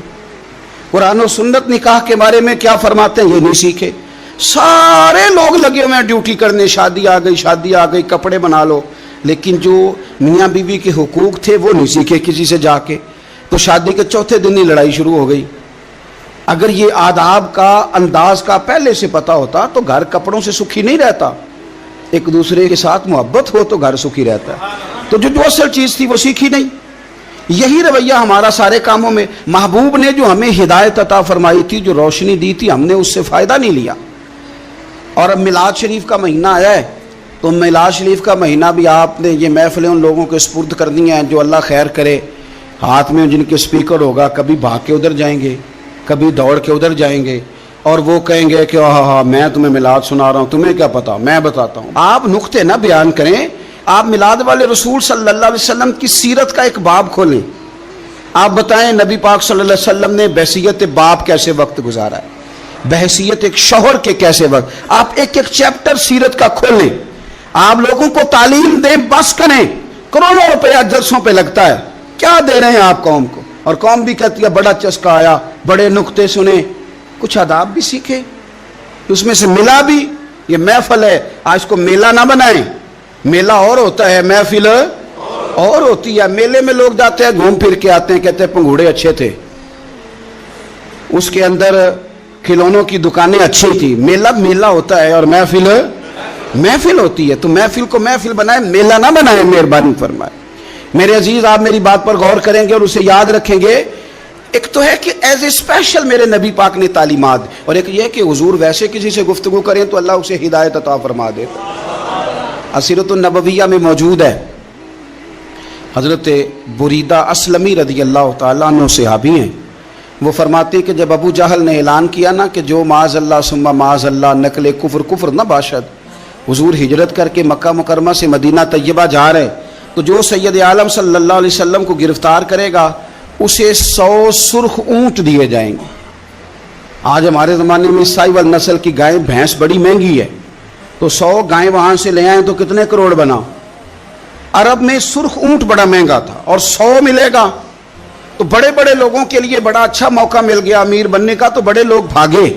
قرآن و سنت نکاح کے بارے میں کیا فرماتے ہیں یہ نہیں سیکھے، سارے لوگ لگے ہوئے ہیں ڈیوٹی کرنے، شادی آ گئی، شادی آ گئی، کپڑے بنا لو، لیکن جو میاں بیوی کے حقوق تھے وہ نہیں سیکھے کسی سے جا کے، تو شادی کے چوتھے دن ہی لڑائی شروع ہو گئی۔ اگر یہ آداب کا انداز کا پہلے سے پتہ ہوتا تو گھر کپڑوں سے سکھی نہیں رہتا، ایک دوسرے کے ساتھ محبت ہو تو گھر سکھی رہتا ہے، تو جو اصل چیز تھی وہ سیکھی نہیں۔ یہی رویہ ہمارا سارے کاموں میں، محبوب نے جو ہمیں ہدایت عطا فرمائی تھی، جو روشنی دی تھی، ہم نے اس سے فائدہ نہیں لیا۔ اور اب میلاد شریف کا مہینہ آیا ہے تو میلاد شریف کا مہینہ بھی آپ نے یہ محفلیں ان لوگوں کے سپرد کرنی ہیں جو اللہ خیر کرے، ہاتھ میں جن کے سپیکر ہوگا، کبھی بھاگ کے ادھر جائیں گے، کبھی دوڑ کے ادھر جائیں گے، اور وہ کہیں گے کہ ہاں میں تمہیں میلاد سنا رہا ہوں، تمہیں کیا پتا، میں بتاتا ہوں۔ آپ نقطے نہ بیان کریں، آپ میلاد والے رسول صلی اللہ علیہ وسلم کی سیرت کا ایک باب کھولیں، آپ بتائیں نبی پاک صلی اللہ علیہ وسلم نے بحیثیت باپ کیسے وقت گزارا ہے، بحیثیت ایک شوہر کے کیسے وقت، آپ ایک ایک چیپٹر سیرت کا کھولیں، آپ لوگوں کو تعلیم دیں، بس کریں، کروڑوں روپیہ جلسوں پہ لگتا ہے، کیا دے رہے ہیں آپ قوم کو، اور قوم بھی کہتی ہے بڑا چسکا آیا، بڑے نقطے سنے، کچھ آداب بھی سیکھے، اس میں سے ملا بھی، یہ محفل ہے، آج کو میلہ نہ بنائیں، میلہ اور ہوتا ہے، محفل اور ہوتی ہے۔ میلے میں لوگ جاتے ہیں، گھوم پھر کے آتے ہیں، کہتے ہیں پنگھوڑے اچھے تھے، اس کے اندر کھلونوں کی دکانیں اچھی تھی، میلہ ہوتا ہے اور محفل ہوتی ہے، تو محفل کو محفل بنائیں، میلہ نہ بنائیں، مہربانی فرمائیں۔ میرے عزیز، آپ میری بات پر غور کریں گے اور اسے یاد رکھیں گے، ایک تو ہے کہ ایز اے اسپیشل میرے نبی پاک نے تعلیمات، اور ایک یہ کہ حضور ویسے کسی سے گفتگو کریں تو اللہ اسے ہدایت عطا فرما دے۔ سیرت النبویہ میں موجود ہے، حضرت بریدہ اسلمی رضی اللہ تعالیٰ عنہ صحابی ہیں، وہ فرماتے ہیں کہ جب ابو جہل نے اعلان کیا نا کہ جو معاذ اللہ ثم معاذ اللہ نقل کفر نہ باشد، حضور ہجرت کر کے مکہ مکرمہ سے مدینہ طیبہ جا رہے، تو جو سید عالم صلی اللہ علیہ وسلم کو گرفتار کرے گا اسے 100 سرخ اونٹ دیے جائیں گے۔ آج ہمارے زمانے میں سائیول نسل کی گائے بھینس بڑی مہنگی ہے، تو 100 گائیں وہاں سے لے آئیں تو کتنے کروڑ بنا۔ عرب میں سرخ اونٹ بڑا مہنگا تھا، اور 100 ملے گا تو بڑے بڑے لوگوں کے لیے بڑا اچھا موقع مل گیا امیر بننے کا، تو بڑے لوگ بھاگے۔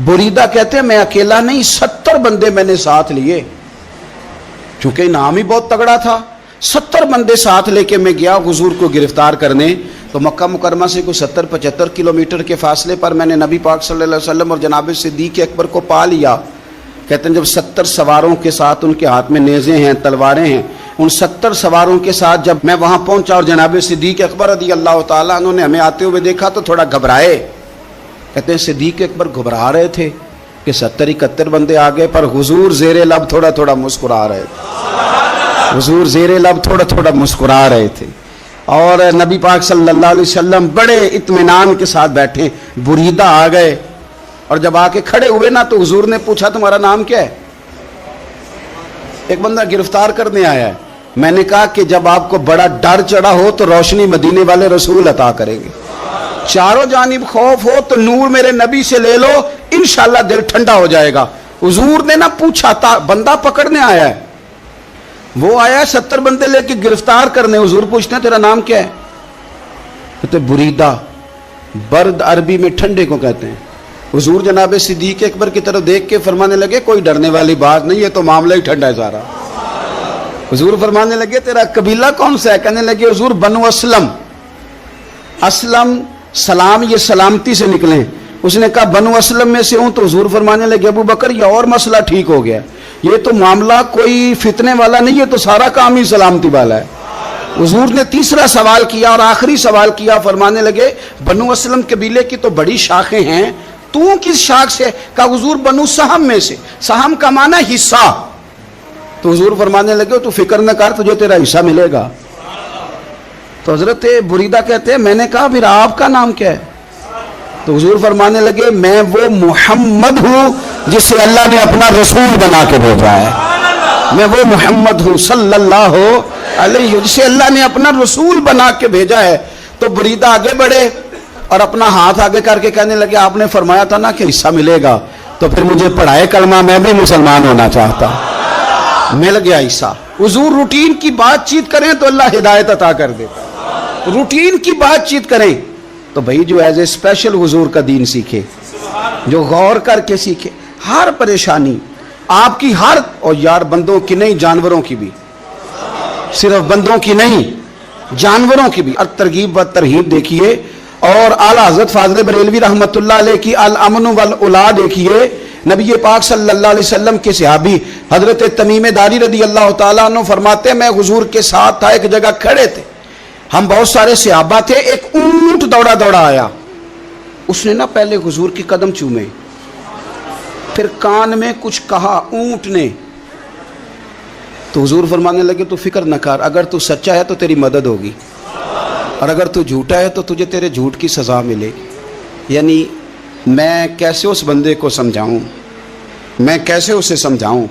بریدہ کہتے ہیں میں اکیلا نہیں، 70 بندے میں نے ساتھ لیے، چونکہ انعام ہی بہت تگڑا تھا، 70 بندے ساتھ لے کے میں گیا حضور کو گرفتار کرنے۔ تو مکہ مکرمہ سے کوئی 70-75 کلومیٹر کے فاصلے پر میں نے نبی پاک صلی اللہ علیہ وسلم اور جناب صدیق اکبر کو پا لیا۔ کہتے ہیں جب 70 سواروں کے ساتھ، ان کے ہاتھ میں نیزے ہیں، تلواریں ہیں، ان 70 سواروں کے ساتھ جب میں وہاں پہنچا اور جناب صدیق اکبر رضی اللہ تعالیٰ عنہ نے ہمیں آتے ہوئے دیکھا تو تھوڑا گھبرائے۔ کہتے ہیں صدیق اکبر گھبرا رہے تھے کہ 70-71 بندے آ گئے، پر حضور زیر لب تھوڑا تھوڑا مسکرا رہے تھے، حضور زیر لب تھوڑا تھوڑا مسکرا رہے تھے۔ اور نبی پاک صلی اللہ علیہ وسلم بڑے اطمینان کے ساتھ بیٹھے. بریدہ آ گئے اور جب آ کے کھڑے ہوئے نا تو حضور نے پوچھا تمہارا نام کیا ہے؟ ایک بندہ گرفتار کرنے آیا ہے. میں نے کہا کہ جب آپ کو بڑا ڈر چڑھا ہو تو روشنی مدینے والے رسول عطا کریں گے. چاروں جانب خوف ہو تو نور میرے نبی سے لے لو، انشاءاللہ دل ٹھنڈا ہو جائے گا. حضور نے نہ پوچھا تھا، بندہ پکڑنے آیا ہے، وہ آیا 70 بندے لے کے گرفتار کرنے. حضور پوچھتے ہیں تیرا نام کیا ہے؟ کہتے بریدہ. برد عربی میں ٹھنڈے کو کہتے ہیں. حضور جناب صدیق اکبر کی طرف دیکھ کے فرمانے لگے کوئی ڈرنے والی بات نہیں، یہ تو معاملہ ہی ٹھنڈا ہے سارا. حضور فرمانے لگے تیرا قبیلہ کون سا ہے؟ کہنے لگے حضور بنو اسلم. اسلم سلام، یہ سلامتی سے نکلیں. اس نے کہا بنو اسلم میں سے ہوں. تو حضور فرمانے لگے ابو بکر یہ اور مسئلہ ٹھیک ہو گیا، یہ تو معاملہ کوئی فتنے والا نہیں، یہ تو سارا کام ہی سلامتی والا ہے. حضور نے تیسرا سوال کیا اور آخری سوال کیا. فرمانے لگے بنو اسلم قبیلے کی تو بڑی شاخیں ہیں، تو کس شاخ سے؟ کہا حضور بنو سہم میں سے. سہم کا معنی حصہ. تو حضور فرمانے لگے تو فکر نہ کر، تجھے تیرا حصہ ملے گا. تو حضرت بریدہ کہتے ہیں میں نے کہا پھر آپ کا نام کیا ہے؟ تو حضور فرمانے لگے میں وہ محمد ہوں جسے اللہ نے اپنا رسول بنا کے بھیجا ہے. میں وہ محمد ہوں صلی اللہ علیہ جسے اللہ نے اپنا رسول بنا کے بھیجا ہے. تو بریدہ آگے بڑھے اور اپنا ہاتھ آگے کر کے کہنے لگے آپ نے فرمایا تھا نا کہ حصہ ملے گا، تو پھر مجھے پڑھائے کلمہ، میں بھی مسلمان ہونا چاہتا. مل گیا حصہ. حضور روٹین کی بات چیت کریں تو اللہ ہدایت عطا کر دیتا. روٹین کی بات چیت کریں تو بھائی جو ایز اے اسپیشل حضور کا دین سیکھے، جو غور کر کے سیکھے. ہر پریشانی آپ کی، ہر، اور یار بندوں کی نہیں جانوروں کی بھی، صرف بندوں کی نہیں جانوروں کی بھی. اور ترغیب و ترہیب دیکھیے. اور اعلیٰ حضرت فاضل بریلوی رحمۃ اللہ علیہ کی الامن والاولا دیکھیے. نبی پاک صلی اللہ علیہ وسلم کے صحابی حضرت تمیم داری رضی اللہ تعالیٰ عنہ فرماتے ہیں میں حضور کے ساتھ تھا، ایک جگہ کھڑے تھے، ہم بہت سارے صحابہ تھے. ایک اونٹ دوڑا دوڑا آیا، اس نے نا پہلے حضور کی قدم چومے، پھر کان میں کچھ کہا اونٹ نے. تو حضور فرمانے لگے تو فکر نہ کر، اگر تو سچا ہے تو تیری مدد ہوگی، اور اگر تو جھوٹا ہے تو تجھے تیرے جھوٹ کی سزا ملے گی. یعنی میں کیسے اس بندے کو سمجھاؤں، میں کیسے اسے سمجھاؤں.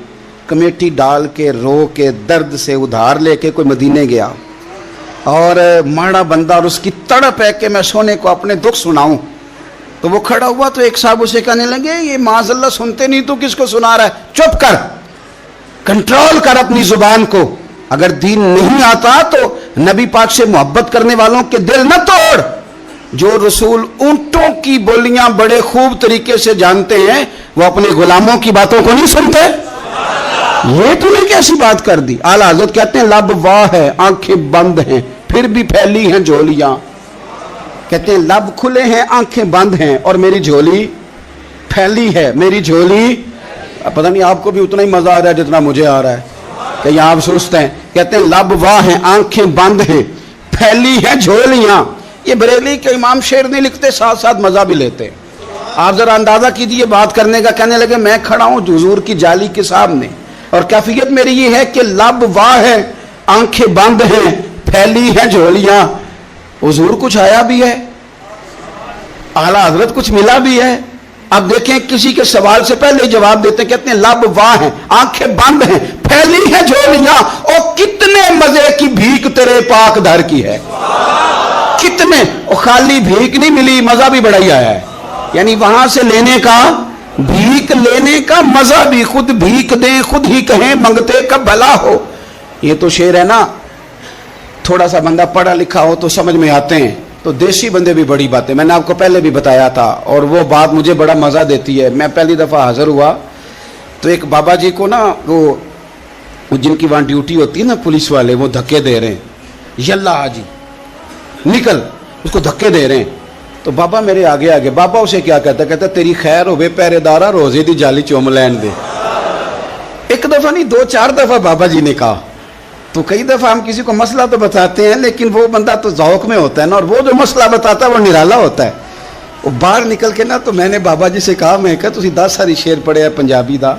کمیٹی ڈال کے رو کے درد سے ادھار لے کے کوئی مدینے گیا، اور ماڑا بندہ، اور اس کی تڑپ ہے کہ میں سونے کو اپنے دکھ سناؤں. تو وہ کھڑا ہوا تو ایک صاحب اسے کہنے لگے یہ معاذ اللہ سنتے نہیں، تو کس کو سنا رہا ہے؟ چپ کر، کنٹرول کر اپنی زبان کو. اگر دین نہیں آتا تو نبی پاک سے محبت کرنے والوں کے دل نہ توڑ. جو رسول اونٹوں کی بولیاں بڑے خوب طریقے سے جانتے ہیں وہ اپنے غلاموں کی باتوں کو نہیں سنتے. یہ تو نے کیسی بات کر دی. اعلیٰ حضرت کہتے ہیں لب واہ ہے، آنکھیں بند ہیں، پھر بھی پھیلی ہیں جھولیاں. کہتے ہیں لب کھلے ہیں، آنکھیں بند ہیں، اور میری جھولی پھیلی ہے. میری جھولی، پتہ نہیں آپ کو بھی اتنا ہی مزہ آ رہا ہے جتنا مجھے آ رہا ہے کہ یہاں آپ سوچتے ہیں. کہتے ہیں لب واہ ہیں، آنکھیں بند ہیں، پھیلی ہیں جھولیاں. یہ بریلی کے امام شعر نہیں لکھتے، ساتھ ساتھ مزہ بھی لیتے. آپ ذرا اندازہ کیجیے بات کرنے کا. کہنے لگے میں کھڑا ہوں حضور کی جالی کے سامنے، اور کیفیت میری یہ ہے کہ لب واہ ہے، آنکھیں بند ہیں، پھیلی ہیں جھولیاں. حضور کچھ آیا بھی ہے، اعلیٰ حضرت کچھ ملا بھی ہے. اب دیکھیں کسی کے سوال سے پہلے ہی جواب دیتے ہیں. کہتے ہیں لب واہ ہیں، آنکھیں بند ہیں، پھیلی ہیں جھولیاں. اور کتنے مزے کی بھیک تیرے پاک در کی ہے. کتنے، اور خالی بھیک نہیں ملی، مزہ بھی بڑا ہی آیا ہے. یعنی وہاں سے لینے کا، بھیک لینے کا مزہ بھی. خود بھیک دیں خود ہی کہیں منگتے کا بھلا ہو. یہ تو شعر ہے نا. تھوڑا سا بندہ پڑھا لکھا ہو تو سمجھ میں آتے ہیں. تو دیسی بندے بھی بڑی باتیں، میں نے آپ کو پہلے بھی بتایا تھا، اور وہ بات مجھے بڑا مزہ دیتی ہے. میں پہلی دفعہ حاضر ہوا تو ایک بابا جی کو نا وہ جن کی وہاں ڈیوٹی ہوتی ہے نا پولیس والے، وہ دھکے دے رہے ہیں، یلا حاجی نکل، اس کو دھکے دے رہے ہیں. تو بابا میرے آگے آگے، بابا اسے کیا کہتا ہے؟ کہتا ہے تیری خیر ہوئے پہرے دارا، روزے دی جالی چوم لین دے. ایک دفعہ نہیں، 2-4 دفعہ بابا جی نے کہا. تو کئی دفعہ ہم کسی کو مسئلہ تو بتاتے ہیں، لیکن وہ بندہ تو ذوق میں ہوتا ہے نا، اور وہ جو مسئلہ بتاتا ہے وہ نرالا ہوتا ہے. وہ باہر نکل کے نا، تو میں نے بابا جی سے کہا، میں کہا تسی 10 ساری شعر پڑھے ہیں پنجابی دا،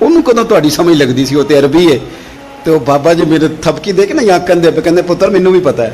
ان کو تو تہاڈی سمجھ لگدی سی، وہ تے عربی ہے. تو بابا جی میرے تھپکی دے کے نا یہاں کندھے پہ، کہندے پتر مینوں بھی پتہ ہے.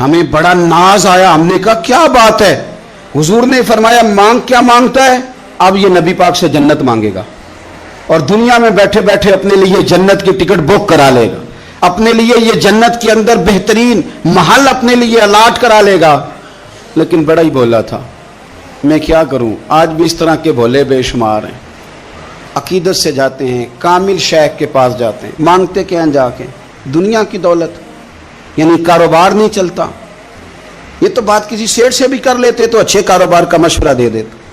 ہمیں بڑا ناز آیا, ہم نے کہا کیا بات ہے؟ حضور نے فرمایا مانگ, کیا مانگتا ہے؟ اب یہ نبی پاک سے جنت مانگے گا اور دنیا میں بیٹھے بیٹھے اپنے لیے جنت کی ٹکٹ بک کرا لے گا, اپنے لیے یہ جنت کے اندر بہترین محل اپنے لیے الاٹ کرا لے گا. لیکن بڑا ہی بولا تھا. میں کیا کروں, آج بھی اس طرح کے بھولے بے شمار ہیں. عقیدت سے جاتے ہیں, کامل شیخ کے پاس جاتے ہیں, مانگتے کیا ہیں جا کے؟ دنیا کی دولت, یعنی کاروبار نہیں چلتا. یہ تو بات کسی سیٹ سے بھی کر لیتے تو اچھے کاروبار کا مشورہ دے دیتے.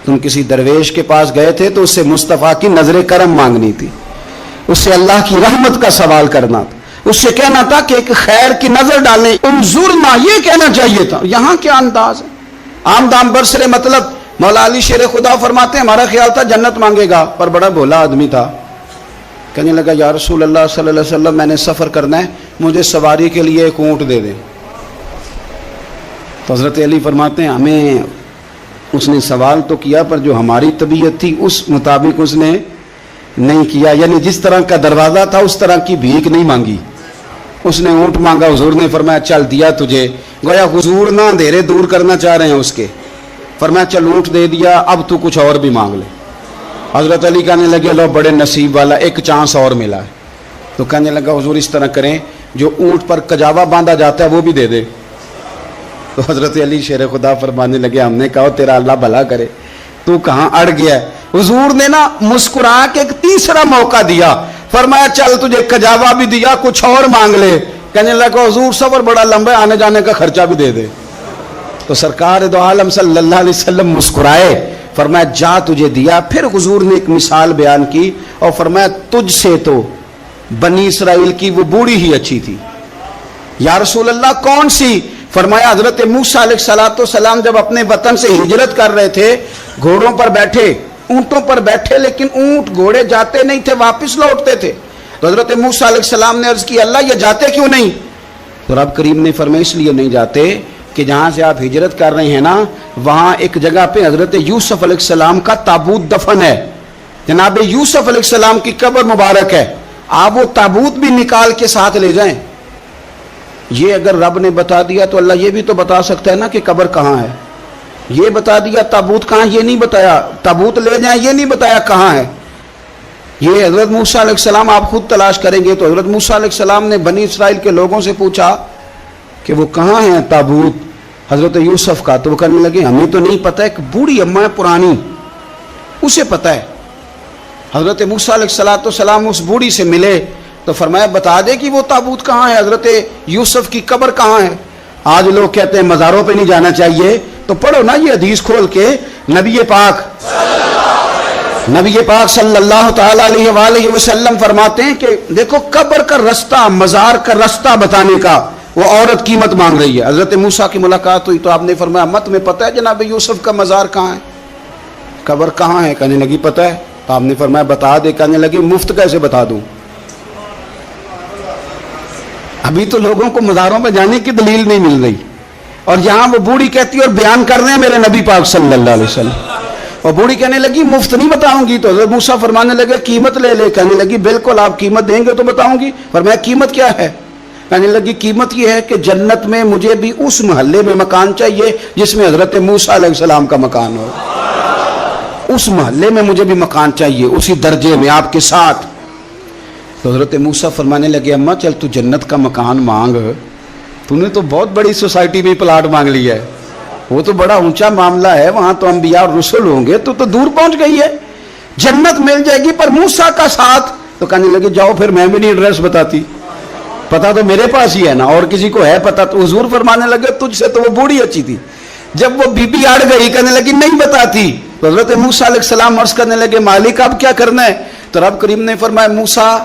تم کسی درویش کے پاس گئے تھے تو اس سے مصطفیٰ کی نظر کرم مانگنی تھی, اس سے اللہ کی رحمت کا سوال کرنا تھا, اس سے کہنا تھا کہ ایک خیر کی نظر ڈالیں, انظرنا, یہ کہنا چاہیے تھا. یہاں کیا انداز ہے, عام دام برسرے مطلب. مولا علی شیر خدا فرماتے ہیں ہمارا خیال تھا جنت مانگے گا, پر بڑا بھولا آدمی تھا. کہنے لگا یا رسول اللہ صلی اللہ علیہ وسلم میں نے سفر کرنا ہے, مجھے سواری کے لیے ایک اونٹ دے دیں. تو حضرت علی فرماتے ہیں ہمیں اس نے سوال تو کیا پر جو ہماری طبیعت تھی اس مطابق اس نے نہیں کیا, یعنی جس طرح کا دروازہ تھا اس طرح کی بھیک نہیں مانگی. اس نے اونٹ مانگا, حضور نے فرمایا چل دیا تجھے. گویا حضور نہ اندھیرے دور کرنا چاہ رہے ہیں اس کے, فرمایا چل اونٹ دے دیا, اب تو کچھ اور بھی مانگ لے. حضرت علی کہنے لگے لو بڑے نصیب والا, ایک چانس اور ملا ہے. تو کہنے لگا حضور اس طرح کریں جو اونٹ پر کجاوا باندھا جاتا ہے وہ بھی دے دے. تو حضرت علی شیر خدا فرمانے لگے ہم نے کہا تیرا اللہ بھلا کرے, تو کہاں اڑ گیا. حضور نے نا مسکرا کے ایک تیسرا موقع دیا, فرمایا چل تجھے کجاوا بھی دیا, کچھ اور مانگ لے. کہنے لگا حضور سفر بڑا لمبا ہے, آنے جانے کا خرچہ بھی دے دے. تو سرکار دو عالم صلی اللہ علیہ وسلم مسکرائے, فرمایا جا تجھے دیا. پھر حضور نے ایک مثال بیان کی اور فرمایا تجھ سے تو بنی اسرائیل کی وہ بوڑھی ہی اچھی تھی. یا رسول اللہ کون سی؟ فرمایا حضرت موسیٰ علیہ السلام جب اپنے وطن سے ہجرت کر رہے تھے, گھوڑوں پر بیٹھے, اونٹوں پر بیٹھے, لیکن اونٹ گھوڑے جاتے نہیں تھے, واپس لوٹتے تھے. تو حضرت موسیٰ علیہ السلام نے عرض کی اللہ یہ جاتے کیوں نہیں؟ تو رب کریم نے فرمایا اس لیے نہیں جاتے کہ جہاں سے آپ ہجرت کر رہے ہیں نا وہاں ایک جگہ پہ حضرت یوسف علیہ السلام کا تابوت دفن ہے. جناب یوسف علیہ السلام کی قبر مبارک ہے, آپ وہ تابوت بھی نکال کے ساتھ لے جائیں. یہ اگر رب نے بتا دیا تو اللہ یہ بھی تو بتا سکتا ہے نا کہ قبر کہاں ہے. یہ بتا دیا تابوت کہاں, یہ نہیں بتایا. تابوت لے جائیں یہ نہیں بتایا کہاں ہے. یہ حضرت موسیٰ علیہ السلام آپ خود تلاش کریں گے. تو حضرت موسیٰ علیہ السلام نے بنی اسرائیل کے لوگوں سے پوچھا کہ وہ کہاں ہیں تابوت حضرت یوسف کا. تو وہ کہنے لگے ہمیں تو نہیں پتہ, ایک بوڑھی اماں ہے پرانی اسے پتہ ہے. حضرت موسیٰ علیہ السلام اس بوڑھی سے ملے تو فرمایا بتا دے کہ وہ تابوت کہاں ہے, حضرت یوسف کی قبر کہاں ہے. آج لوگ کہتے ہیں مزاروں پہ نہیں جانا چاہیے, تو پڑھو نا یہ حدیث کھول کے. نبی پاک صلی اللہ تعالی علیہ وآلہ وسلم فرماتے ہیں کہ دیکھو قبر کا رستہ, مزار کا رستہ بتانے کا وہ عورت قیمت مانگ رہی ہے. حضرت موسیٰ کی ملاقات ہوئی تو آپ نے فرمایا امت تمہیں پتہ ہے جناب یوسف کا مزار کہاں ہے, قبر کہاں ہے؟ کہنے لگی پتہ ہے. تو آپ نے فرمایا بتا دے. کہنے لگی مفت کیسے بتا دوں, ابھی تو لوگوں کو مزاروں پہ جانے کی دلیل نہیں مل رہی, اور یہاں وہ بوڑھی کہتی ہے اور بیان کر رہے ہیں میرے نبی پاک صلی اللہ علیہ وسلم. اور بوڑھی کہنے لگی مفت نہیں بتاؤں گی. تو حضرت موسیٰ فرمانے لگے قیمت لے لے. کہنے لگی بالکل آپ قیمت دیں گے تو بتاؤں گی. فرمایا قیمت کیا ہے؟ کہنے لگی قیمت یہ ہے کہ جنت میں مجھے بھی اس محلے میں مکان چاہیے جس میں حضرت موسیٰ علیہ السلام کا مکان ہو. اس محلے میں مجھے بھی مکان چاہیے, اسی درجے میں آپ کے ساتھ. تو حضرت موسیٰ فرمانے لگے اماں چل تو جنت کا مکان مانگ, تو نے تو بہت بڑی سوسائٹی میں پلاٹ مانگ لیا ہے, وہ تو بڑا اونچا معاملہ ہے, وہاں تو انبیاء اور رسول ہوں گے, تو دور پہنچ گئی ہے, جنت مل جائے گی پر موسیٰ کا ساتھ. تو کہنے لگے جاؤ پھر میں بھی نہیں ایڈریس بتاتی, پتا تو میرے پاس ہی ہے نا, اور کسی کو ہے پتا. تو حضور فرمانے لگے تجھ سے تو وہ بوڑھی اچھی تھی. جب وہ بی بی اڑ گئی کہنے لگی نہیں بتاتی. تو حضرت موسیٰ علیہ السلام عرض کرنے لگے مالک اب کیا کرنا ہے؟ تو رب کریم نے فرمایا موسیٰ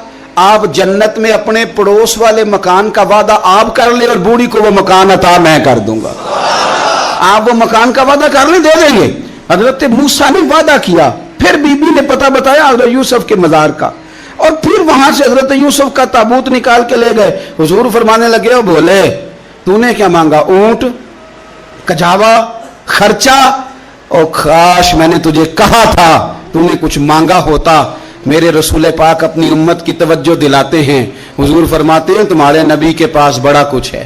آپ جنت میں اپنے پڑوس والے مکان کا وعدہ آپ کر لیں اور بوڑھی کو وہ مکان عطا میں کر دوں گا. آپ وہ مکان کا وعدہ کر لیں, دے دیں گے. حضرت موسیٰ نے وعدہ کیا, پھر بی بی نے پتہ بتایا حضرت یوسف کے مزار کا, اور پھر وہاں سے حضرت یوسف کا تابوت نکال کے لے گئے. حضور فرمانے لگے بولے تو نے کیا مانگا؟ اونٹ, کجاوا, خرچہ. اور کاش میں نے تجھے کہا تھا تو نے کچھ مانگا ہوتا. میرے رسول پاک اپنی امت کی توجہ دلاتے ہیں. حضور فرماتے ہیں تمہارے نبی کے پاس بڑا کچھ ہے,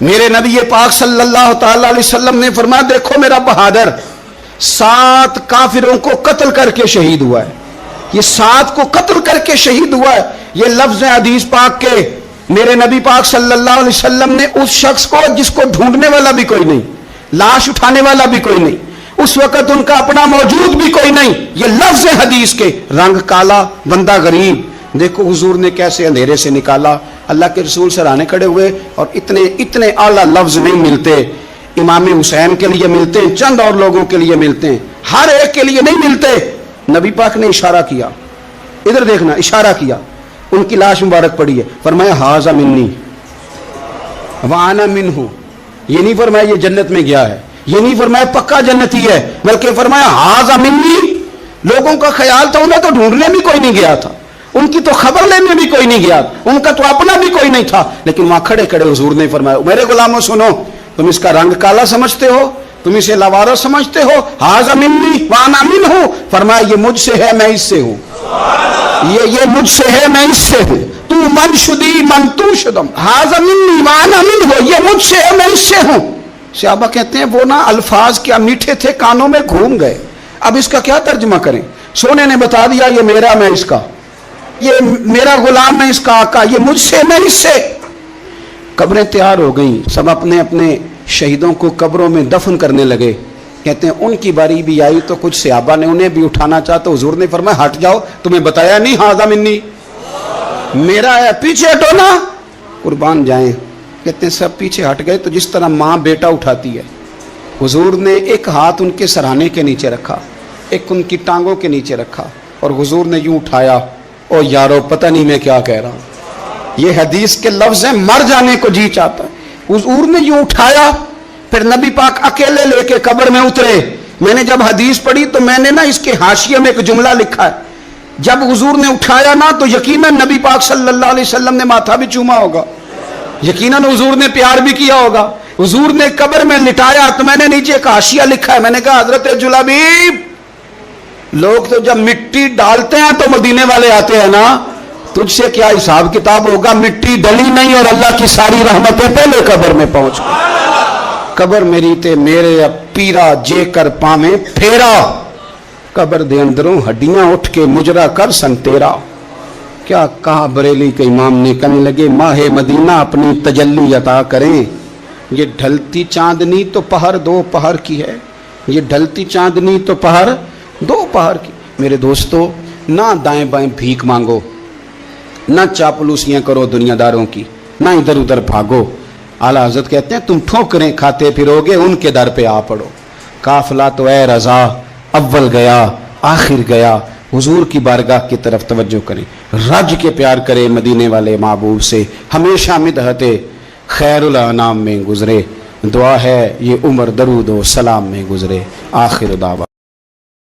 میرے نبی پاک صلی اللہ تعالی علیہ وسلم نے فرمایا دیکھو میرا بہادر 7 کافروں کو قتل کر کے شہید ہوا ہے. یہ 7 کو قتل کر کے شہید ہوا ہے. یہ لفظ ہے حدیث پاک کے. میرے نبی پاک صلی اللہ علیہ وسلم نے اس شخص کو جس کو ڈھونڈنے والا بھی کوئی نہیں, لاش اٹھانے والا بھی کوئی نہیں, اس وقت ان کا اپنا موجود بھی کوئی نہیں, یہ لفظ ہے حدیث کے, رنگ کالا بندہ غریب, دیکھو حضور نے کیسے اندھیرے سے نکالا. اللہ کے رسول سرانے کھڑے ہوئے اور اتنے اعلیٰ لفظ نہیں ملتے. امام حسین کے لیے ملتے ہیں, چند اور لوگوں کے لیے ملتے ہیں, ہر ایک کے لیے نہیں ملتے. نبی پاک نے اشارہ کیا, ادھر دیکھنا, اشارہ کیا, ان کی لاش مبارک پڑی ہے, فرمایا ھذا منی وانا منہ. یہ نہیں فرمایا یہ جنت میں گیا ہے, یہ نہیں فرمایا پکا جنتی ہے, بلکہ فرمایا ھذا منی. لوگوں کا خیال تھا انہیں تو ڈھونڈنے بھی کوئی نہیں گیا تھا, ان کی تو خبر لینے بھی کوئی نہیں گیا, ان کا تو اپنا بھی کوئی نہیں تھا, لیکن وہاں کھڑے کھڑے حضور نے فرمایا میرے غلاموں سنو, تم اس کا رنگ کالا سمجھتے ہو, تم اسے لاوارث سمجھتے ہو, ھذا منی وانا منہ. فرمایا یہ مجھ سے ہے میں اس سے ہوں, یہ مجھ سے ہے میں اس سے ہوں. تو من شدی من تو شدم, ھذا منی وانا منہ, یہ مجھ سے ہے میں اس سے ہوں. صحابہ کہتے ہیں وہ نا الفاظ کیا میٹھے تھے, کانوں میں گھوم گئے. اب اس کا کیا ترجمہ کریں؟ سونے نے بتا دیا یہ میرا میں اس کا, یہ میرا غلام ہے اس کا آقا, یہ مجھ سے میں اس سے. قبریں تیار ہو گئیں, سب اپنے اپنے شہیدوں کو قبروں میں دفن کرنے لگے. کہتے ہیں ان کی باری بھی آئی تو کچھ صحابہ نے انہیں بھی اٹھانا چاہا تو حضور نے فرمایا ہٹ جاؤ, تمہیں بتایا نہیں ھذا منی, میرا ہے, پیچھے ہٹو نا, قربان جائیں. کہتے ہیں سب پیچھے ہٹ گئے. تو جس طرح ماں بیٹا اٹھاتی ہے, حضور نے ایک ہاتھ ان کے سرہانے کے نیچے رکھا, ایک ان کی ٹانگوں کے نیچے رکھا, اور حضور نے یوں اٹھایا. او یارو پتہ نہیں میں کیا کہہ رہا ہوں, یہ حدیث کے لفظ ہیں, مر جانے کو جی چاہتا ہے. حضور نے یوں اٹھایا, پھر نبی پاک اکیلے لے کے قبر میں اترے. میں نے جب حدیث پڑھی تو میں نے نا اس کے حاشیے میں ایک جملہ لکھا ہے, جب حضور نے اٹھایا نا تو یقیناً نبی پاک صلی اللہ علیہ وسلم نے ماتھا بھی چوما ہوگا, یقیناً حضور نے پیار بھی کیا ہوگا. حضور نے قبر میں لٹایا تو میں نے نیچے ایک حاشیہ لکھا ہے, میں نے کہا حضرت جلابیب, لوگ تو جب مٹی ڈالتے ہیں تو مدینے والے آتے ہیں نا, تجھ سے کیا حساب کتاب ہوگا؟ مٹی ڈلی نہیں اور اللہ کی ساری رحمتیں پہلے قبر میں پہنچ گئی. قبر میری تے میرے اب پیرا جے کر پامیں پھیرا, قبر دے اندروں ہڈیاں اٹھ کے مجرا کر سن تیرا. کیا کہا بریلی کے امام نے, کہنے لگے ماہ مدینہ اپنی تجلی عطا کریں. یہ ڈھلتی چاندنی تو پہر 2 پہر کی ہے, یہ ڈھلتی چاندنی تو پہر 2 پہر کی. میرے دوستو, نہ دائیں بائیں بھیک مانگو, نہ چاپلوسیاں کرو دنیا داروں کی, نہ ادھر ادھر بھاگو. اعلیٰ حضرت کہتے ہیں تم ٹھوکریں کھاتے پھرو گے, ان کے در پہ آ پڑو. قافلہ تو اے رضا اول گیا آخر گیا, حضور کی بارگاہ کی طرف توجہ کریں, رج کے پیار کرے مدینے والے محبوب سے, ہمیشہ مدحت خیر الانام میں گزرے. دعا ہے یہ عمر درود و سلام میں گزرے. آخر دعوا.